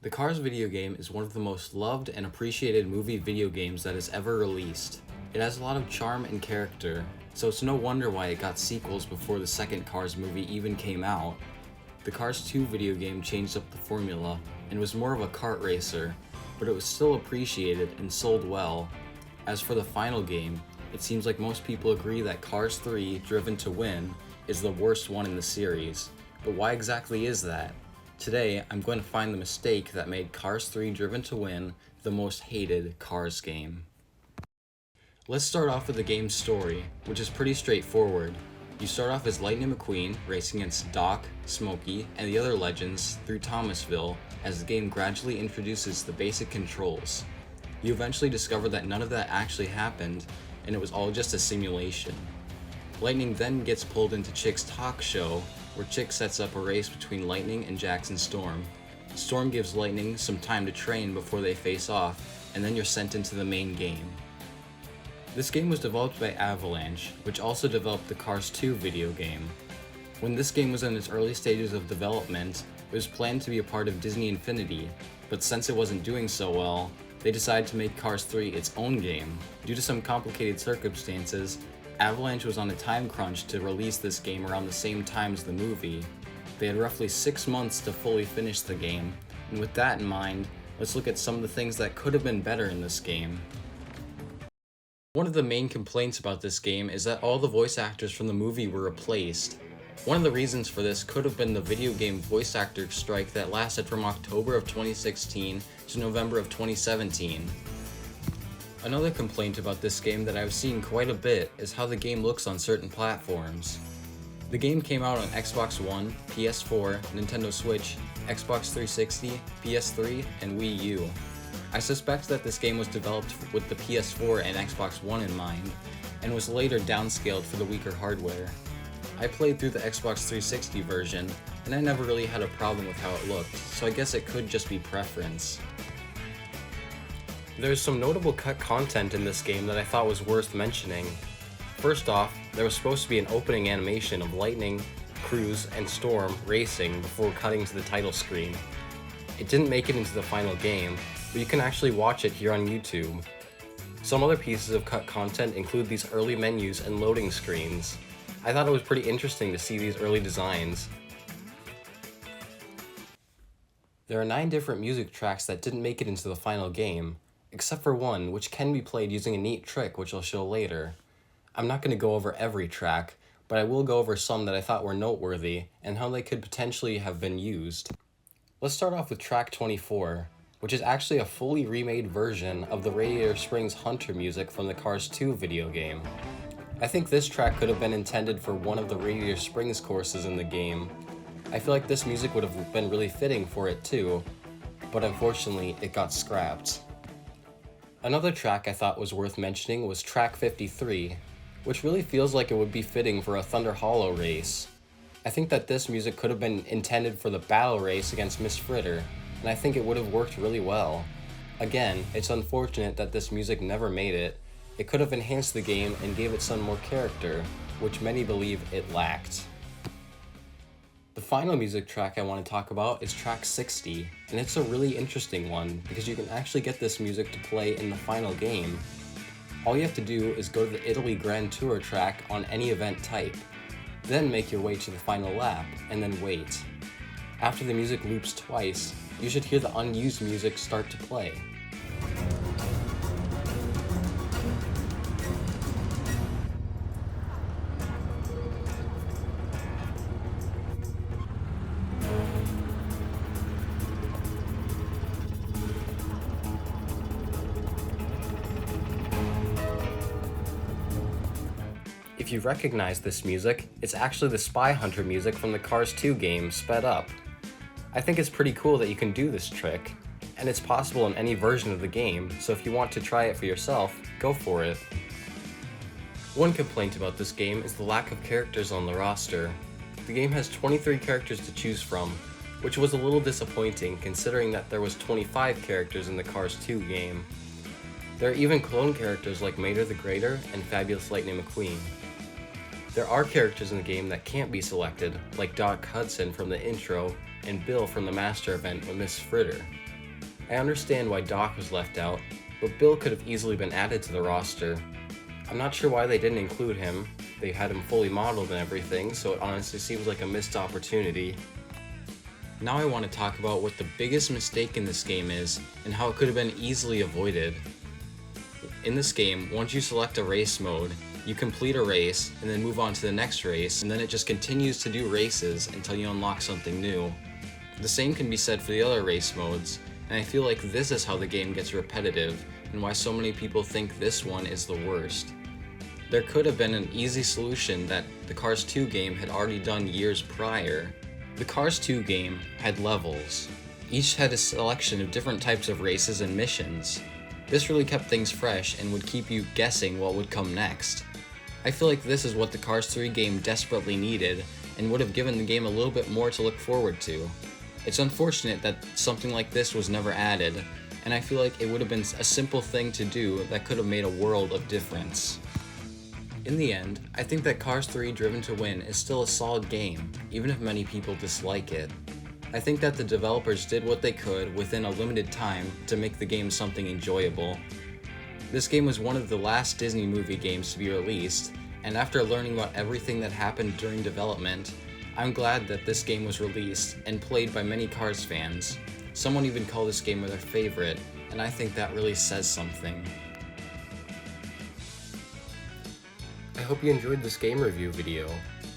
The Cars video game is one of the most loved and appreciated movie video games that is ever released. It has a lot of charm and character, so it's no wonder why it got sequels before the second Cars movie even came out. The Cars 2 video game changed up the formula and was more of a kart racer, but it was still appreciated and sold well. As for the final game, it seems like most people agree that Cars 3 Driven to Win is the worst one in the series. But why exactly is that? Today, I'm going to find the mistake that made Cars 3 Driven to Win the most hated Cars game. Let's start off with the game's story, which is pretty straightforward. You start off as Lightning McQueen racing against Doc, Smokey, and the other legends through Thomasville as the game gradually introduces the basic controls. You eventually discover that none of that actually happened, and it was all just a simulation. Lightning then gets pulled into Chick's talk show, where Chick sets up a race between Lightning and Jackson Storm. Storm gives Lightning some time to train before they face off, and then you're sent into the main game. This game was developed by Avalanche, which also developed the Cars 2 video game. When this game was in its early stages of development, it was planned to be a part of Disney Infinity, but since it wasn't doing so well, they decided to make Cars 3 its own game. Due to some complicated circumstances, Avalanche was on a time crunch to release this game around the same time as the movie. They had roughly 6 months to fully finish the game, and with that in mind, let's look at some of the things that could have been better in this game. One of the main complaints about this game is that all the voice actors from the movie were replaced. One of the reasons for this could have been the video game voice actor strike that lasted from October of 2016 to November of 2017. Another complaint about this game that I've seen quite a bit is how the game looks on certain platforms. The game came out on Xbox One, PS4, Nintendo Switch, Xbox 360, PS3, and Wii U. I suspect that this game was developed with the PS4 and Xbox One in mind, and was later downscaled for the weaker hardware. I played through the Xbox 360 version, and I never really had a problem with how it looked, so I guess it could just be preference. There's some notable cut content in this game that I thought was worth mentioning. First off, there was supposed to be an opening animation of Lightning, Cruz, and Storm racing before cutting to the title screen. It didn't make it into the final game, but you can actually watch it here on YouTube. Some other pieces of cut content include these early menus and loading screens. I thought it was pretty interesting to see these early designs. There are 9 different music tracks that didn't make it into the final game, except for one which can be played using a neat trick which I'll show later. I'm not going to go over every track, but I will go over some that I thought were noteworthy and how they could potentially have been used. Let's start off with track 24, which is actually a fully remade version of the Radiator Springs Hunter music from the Cars 2 video game. I think this track could have been intended for one of the Radiator Springs courses in the game. I feel like this music would have been really fitting for it too, but unfortunately it got scrapped. Another track I thought was worth mentioning was track 53, which really feels like it would be fitting for a Thunder Hollow race. I think that this music could have been intended for the battle race against Miss Fritter, and I think it would have worked really well. Again, it's unfortunate that this music never made it. It could have enhanced the game and gave it some more character, which many believe it lacked. The final music track I want to talk about is track 60, and it's a really interesting one because you can actually get this music to play in the final game. All you have to do is go to the Italy Grand Tour track on any event type, then make your way to the final lap, and then wait. After the music loops twice, you should hear the unused music start to play. If you recognize this music, it's actually the Spy Hunter music from the Cars 2 game sped up. I think it's pretty cool that you can do this trick, and it's possible in any version of the game, so if you want to try it for yourself, go for it. One complaint about this game is the lack of characters on the roster. The game has 23 characters to choose from, which was a little disappointing considering that there was 25 characters in the Cars 2 game. There are even clone characters like Mater the Greater and Fabulous Lightning McQueen. There are characters in the game that can't be selected, like Doc Hudson from the intro and Bill from the Master event with Miss Fritter. I understand why Doc was left out, but Bill could have easily been added to the roster. I'm not sure why they didn't include him. They had him fully modeled and everything, so it honestly seems like a missed opportunity. Now I want to talk about what the biggest mistake in this game is, and how it could have been easily avoided. In this game, once you select a race mode, you complete a race, and then move on to the next race, and then it just continues to do races until you unlock something new. The same can be said for the other race modes, and I feel like this is how the game gets repetitive, and why so many people think this one is the worst. There could have been an easy solution that the Cars 2 game had already done years prior. The Cars 2 game had levels. Each had a selection of different types of races and missions. This really kept things fresh and would keep you guessing what would come next. I feel like this is what the Cars 3 game desperately needed, and would have given the game a little bit more to look forward to. It's unfortunate that something like this was never added, and I feel like it would have been a simple thing to do that could have made a world of difference. In the end, I think that Cars 3 Driven to Win is still a solid game, even if many people dislike it. I think that the developers did what they could within a limited time to make the game something enjoyable. This game was one of the last Disney movie games to be released, and after learning about everything that happened during development, I'm glad that this game was released and played by many Cars fans. Someone even called this game their favorite, and I think that really says something. I hope you enjoyed this game review video.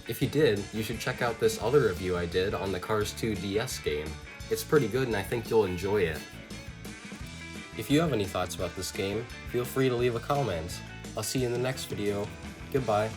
If you did, you should check out this other review I did on the Cars 2 DS game. It's pretty good and I think you'll enjoy it. If you have any thoughts about this game, feel free to leave a comment. I'll see you in the next video. Goodbye.